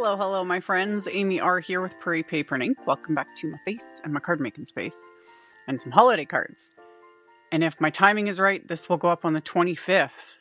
Hello, hello, my friends. AmyR here with Prairie Paper and Ink. Welcome back to my face and my card making space and some holiday cards. And if my timing is right, this will go up on the 25th.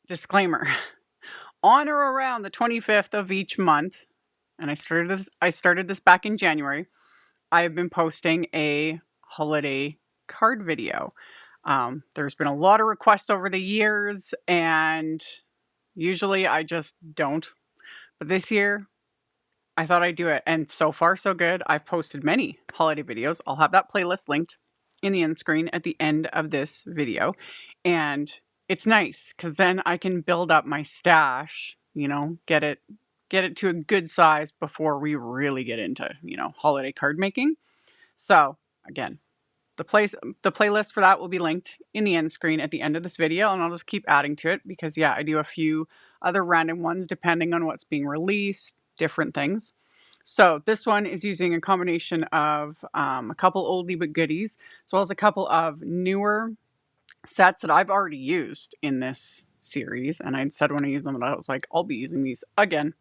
Disclaimer. On or around the 25th of each month, and I started this back in January, I have been posting a holiday card video. There's been a lot of requests over the years, and usually I just don't. But this year, I thought I'd do it. And so far, so good. I've posted many holiday videos. I'll have that playlist linked in the end screen at the end of this video. And it's nice because then I can build up my stash, get it to a good size before we really get into, holiday card making. So again, the playlist for that will be linked in the end screen at the end of this video, and I'll just keep adding to it because, yeah, I do a few other random ones depending on what's being released, different things. So this one is using a combination of a couple oldie but goodies, as well as a couple of newer sets that I've already used in this series. And I'd said when I used them that I was like, I'll be using these again.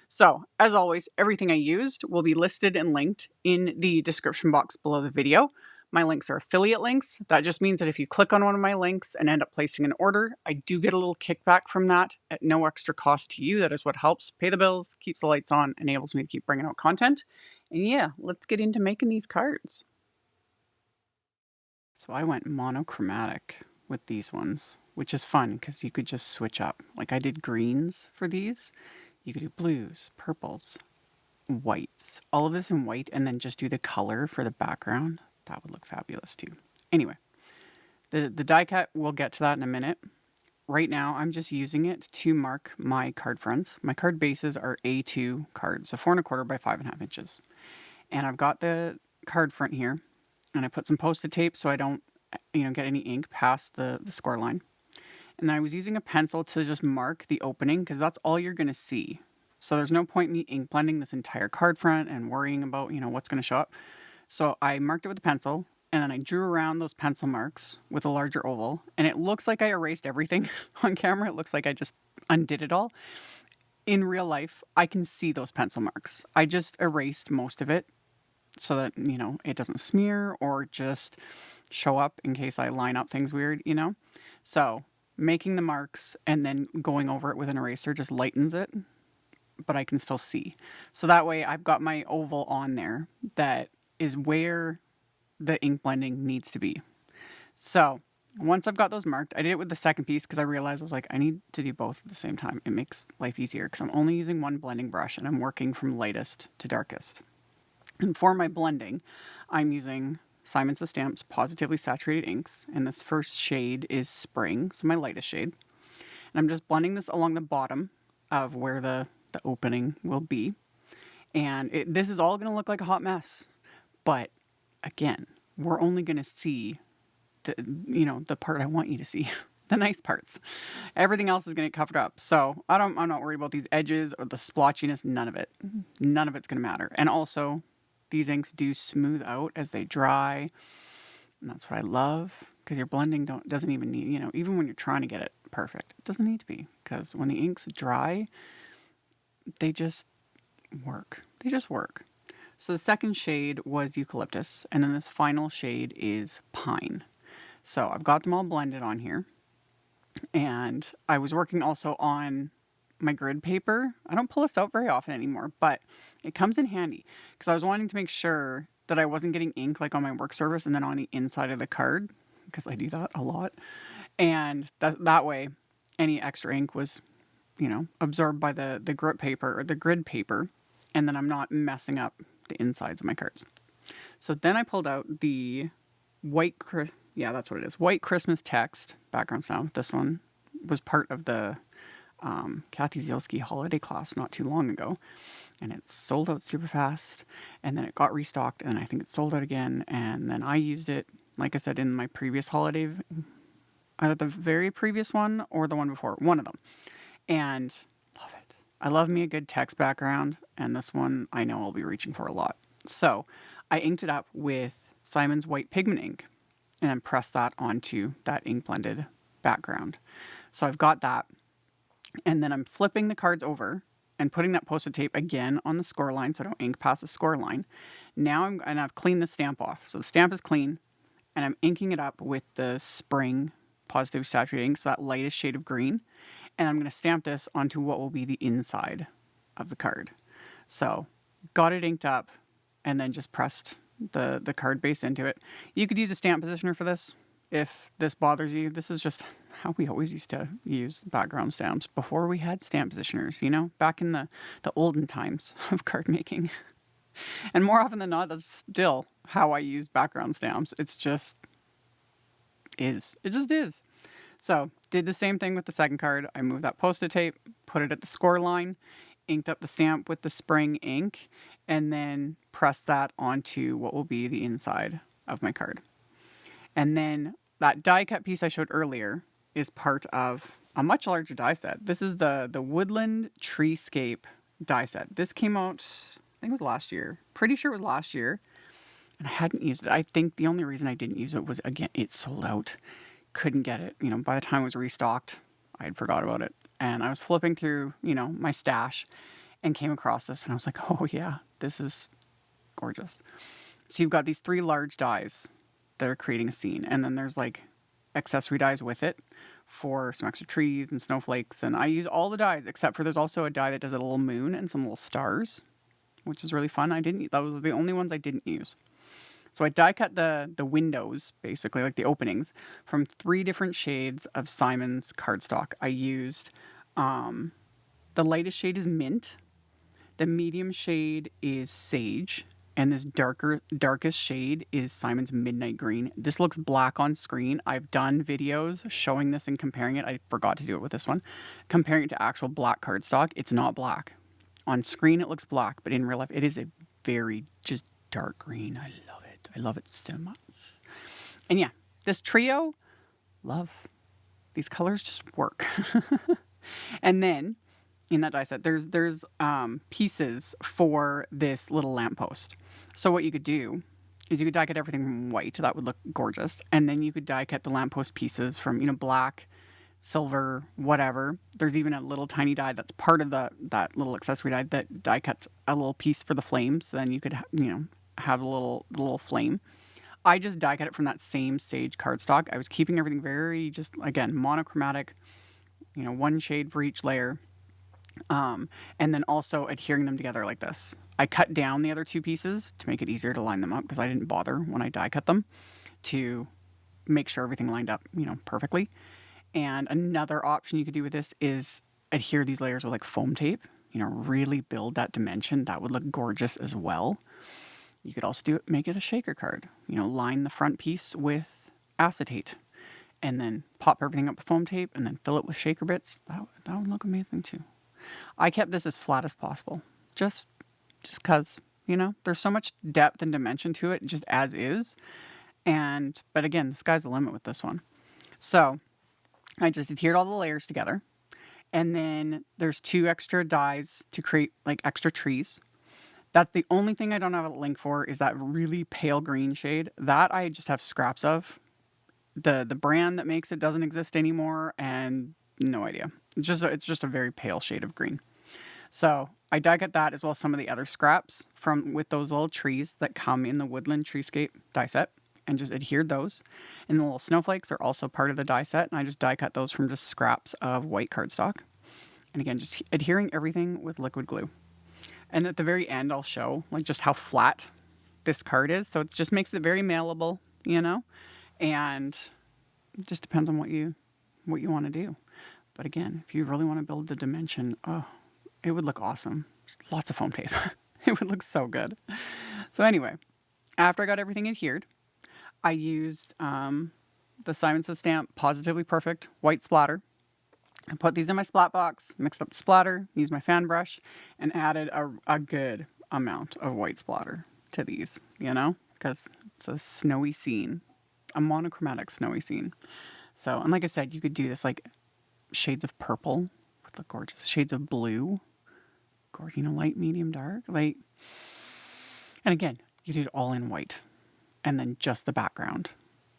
So, as always, everything I used will be listed and linked in the description box below the video. My links are affiliate links. That just means that if you click on one of my links and end up placing an order, I do get a little kickback from that at no extra cost to you. That is what helps pay the bills, keeps the lights on, enables me to keep bringing out content. And yeah, let's get into making these cards. So I went monochromatic with these ones, which is fun because you could just switch up. Like I did greens for these. You could do blues, purples, whites, all of this in white, and then just do the color for the background. That would look fabulous too. Anyway, the die cut, we'll get to that in a minute. Right now, I'm just using it to mark my card fronts. My card bases are A2 cards, so 4 1/4 by 5.5 inches. And I've got the card front here, and I put some Post-it tape so I don't, get any ink past the score line. And I was using a pencil to just mark the opening because that's all you're going to see. So there's no point in me ink blending this entire card front and worrying about, what's going to show up. So I marked it with a pencil, and then I drew around those pencil marks with a larger oval. And it looks like I erased everything on camera. It looks like I just undid it all. In real life, I can see those pencil marks. I just erased most of it so that, it doesn't smear or just show up in case I line up things weird, So making the marks and then going over it with an eraser just lightens it, but I can still see. So that way I've got my oval on there that is where the ink blending needs to be. So once I've got those marked, I did it with the second piece because I realized I was like, I need to do both at the same time. It makes life easier because I'm only using one blending brush and I'm working from lightest to darkest. And for my blending, I'm using Simon Says Stamp's Pawsitively Saturated Inks, and this first shade is Spring, so my lightest shade. And I'm just blending this along the bottom of where the opening will be. And this is all going to look like a hot mess. But again, we're only going to see the part I want you to see, the nice parts. Everything else is going to get covered up. So I'm not worried about these edges or the splotchiness. None of it. None of it's going to matter. And also, these inks do smooth out as they dry. And that's what I love because your blending doesn't even need, even when you're trying to get it perfect, it doesn't need to be because when the inks dry, they just work. They just work. So the second shade was Eucalyptus, and then this final shade is Pine. So I've got them all blended on here. And I was working also on my grid paper. I don't pull this out very often anymore, but it comes in handy because I was wanting to make sure that I wasn't getting ink like on my work surface and then on the inside of the card because I do that a lot. And that way, any extra ink was, absorbed by the grit paper or the grid paper, and then I'm not messing up the insides of my cards. So then I pulled out the white, that's what it is, white Christmas text background sound. This one was part of the Kathy Zielski holiday class not too long ago, and it sold out super fast, and then it got restocked, and I think it sold out again, and then I used it, like I said, in my previous holiday, either the very previous one or the one before, one of them, and love it. I love me a good text background, and this one I know I'll be reaching for a lot. So I inked it up with Simon's white pigment ink, and then pressed that onto that ink blended background. So I've got that. And then I'm flipping the cards over and putting that Post-it tape again on the score line so I don't ink past the score line. Now I've cleaned the stamp off. So the stamp is clean, and I'm inking it up with the Spring Positively Saturated ink, so that lightest shade of green. And I'm going to stamp this onto what will be the inside of the card. So got it inked up and then just pressed the card base into it. You could use a stamp positioner for this if this bothers you. This is just how we always used to use background stamps before we had stamp positioners, you know, back in the olden times of card making. And more often than not, that's still how I use background stamps. It's just is. It just is. So did the same thing with the second card. I moved that Post-it tape, put it at the score line, inked up the stamp with the Spring ink, and then pressed that onto what will be the inside of my card. And then that die cut piece I showed earlier is part of a much larger die set. This is the Woodland Treescape die set. This came out, I think it was last year. Pretty sure it was last year. And I hadn't used it. I think the only reason I didn't use it was, again, it sold out. Couldn't get it. You know, by the time it was restocked, I had forgot about it. And I was flipping through, you know, my stash and came across this. And I was like, oh yeah, this is gorgeous. So you've got these 3 large dies that are creating a scene. And then there's like accessory dies with it for some extra trees and snowflakes. And I use all the dies except for there's also a die that does a little moon and some little stars, which is really fun. Those were the only ones I didn't use. So I die cut the windows, basically, like the openings, from 3 different shades of Simon's cardstock. I used, the lightest shade is mint, the medium shade is sage, and this darkest shade is Simon's Midnight Green. This looks black on screen. I've done videos showing this and comparing it. I forgot to do it with this one. Comparing it to actual black cardstock, it's not black. On screen it looks black, but in real life it is a very just dark green. I love it. I love it so much. And yeah, this trio, love. These colors just work. And then in that die set, there's pieces for this little lamppost. So what you could do is you could die cut everything from white. That would look gorgeous. And then you could die cut the lamppost pieces from, you know, black, silver, whatever. There's even a little tiny die that's part of that little accessory die that die cuts a little piece for the flames. So then you could, you know, have a little flame. I just die cut it from that same sage cardstock. I was keeping everything very just, again, monochromatic, you know, 1 shade for each layer. And then also adhering them together like this. I cut down the other 2 pieces to make it easier to line them up because I didn't bother when I die cut them to make sure everything lined up, you know, perfectly. And another option you could do with this is adhere these layers with like foam tape, you know, really build that dimension. That would look gorgeous as well. You could also make it a shaker card, you know, line the front piece with acetate and then pop everything up with foam tape and then fill it with shaker bits. That would look amazing too. I kept this as flat as possible, just cause, you know, there's so much depth and dimension to it just as is. But again, the sky's the limit with this one. So I just adhered all the layers together. And then there's 2 extra dies to create like extra trees. That's the only thing I don't have a link for is that really pale green shade. That I just have scraps of. The brand that makes it doesn't exist anymore and no idea. It's just a very pale shade of green. So I die cut that as well as some of the other scraps with those little trees that come in the Woodland Treescape die set and just adhered those. And the little snowflakes are also part of the die set. And I just die cut those from just scraps of white cardstock. And again, just adhering everything with liquid glue. And at the very end, I'll show like just how flat this card is. So it just makes it very malleable, you know, and it just depends on what you want to do. But again, if you really want to build the dimension, oh, it would look awesome. Just lots of foam tape. It would look so good. So anyway, after I got everything adhered, I used the Simon Says Stamp Positively Perfect white splatter. I put these in my splat box, mixed up the splatter, used my fan brush, and added a good amount of white splatter to these, you know, because it's a snowy scene, a monochromatic snowy scene. So, and like I said, you could do this like shades of purple would look gorgeous, shades of blue, gorgeous, you know, light, medium, dark, light. And again, you do it all in white, and then just the background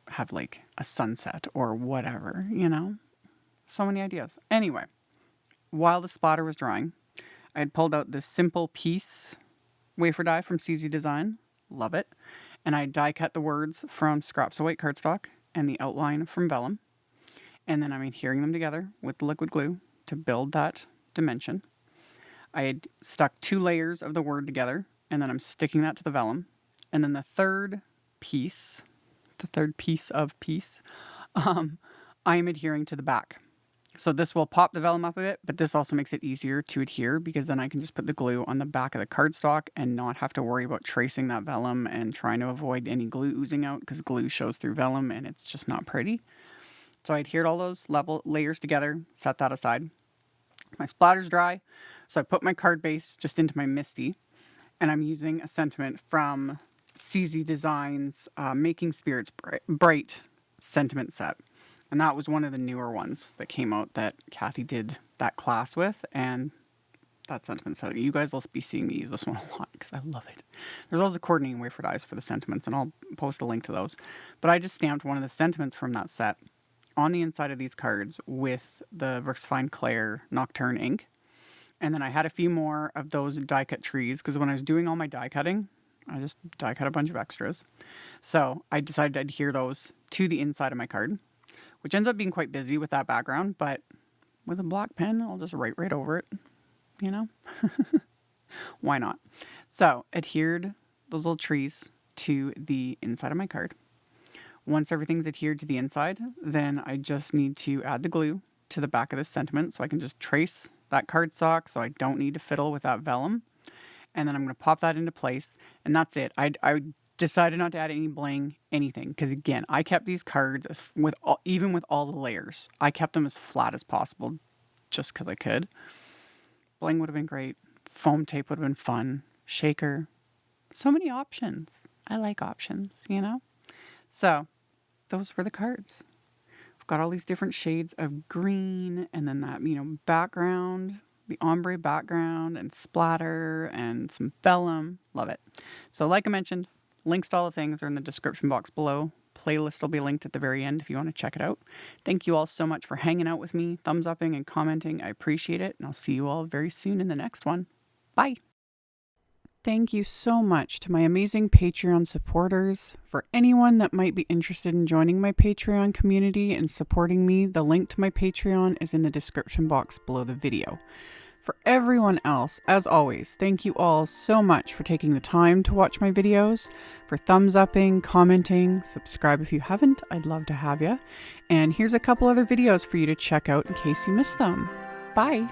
have like a sunset or whatever, you know. So many ideas. Anyway, while the splatter was drying, I had pulled out this simple piece wafer die from CZ Design. Love it. And I die cut the words from scraps of white cardstock and the outline from vellum. And then I'm adhering them together with liquid glue to build that dimension. I had stuck 2 layers of the word together, and then I'm sticking that to the vellum. And then the third piece, I am adhering to the back. So this will pop the vellum up a bit, but this also makes it easier to adhere because then I can just put the glue on the back of the cardstock and not have to worry about tracing that vellum and trying to avoid any glue oozing out because glue shows through vellum and it's just not pretty. So I adhered all those layers together, set that aside. My splatter's dry, so I put my card base just into my Misty, and I'm using a sentiment from CZ Designs Making Spirits Bright sentiment set. And that was one of the newer ones that came out that Kathy did that class with, and that sentiment set. You guys will be seeing me use this one a lot because I love it. There's also coordinating wafer dies for the sentiments, and I'll post a link to those. But I just stamped one of the sentiments from that set on the inside of these cards with the VersaFine Claire Nocturne ink. And then I had a few more of those die cut trees because when I was doing all my die cutting, I just die cut a bunch of extras. So I decided to adhere those to the inside of my card, which ends up being quite busy with that background, but with a black pen, I'll just write right over it, you know? Why not? So adhered those little trees to the inside of my card. Once everything's adhered to the inside, then I just need to add the glue to the back of this sentiment so I can just trace that cardstock so I don't need to fiddle with that vellum. And then I'm going to pop that into place, and that's it. I decided not to add any bling, anything, because again, I kept these cards even with all the layers. I kept them as flat as possible just because I could. Bling would have been great. Foam tape would have been fun. Shaker. So many options. I like options, you know? So those were the cards. We've got all these different shades of green and then that, background, the ombre background and splatter and some vellum. Love it. So like I mentioned, links to all the things are in the description box below. Playlist will be linked at the very end if you want to check it out. Thank you all so much for hanging out with me, thumbs upping and commenting. I appreciate it. And I'll see you all very soon in the next one. Bye. Thank you so much to my amazing Patreon supporters. For anyone that might be interested in joining my Patreon community and supporting me, the link to my Patreon is in the description box below the video. For everyone else, as always, thank you all so much for taking the time to watch my videos, for thumbs upping, commenting, subscribe if you haven't, I'd love to have you. And here's a couple other videos for you to check out in case you missed them. Bye!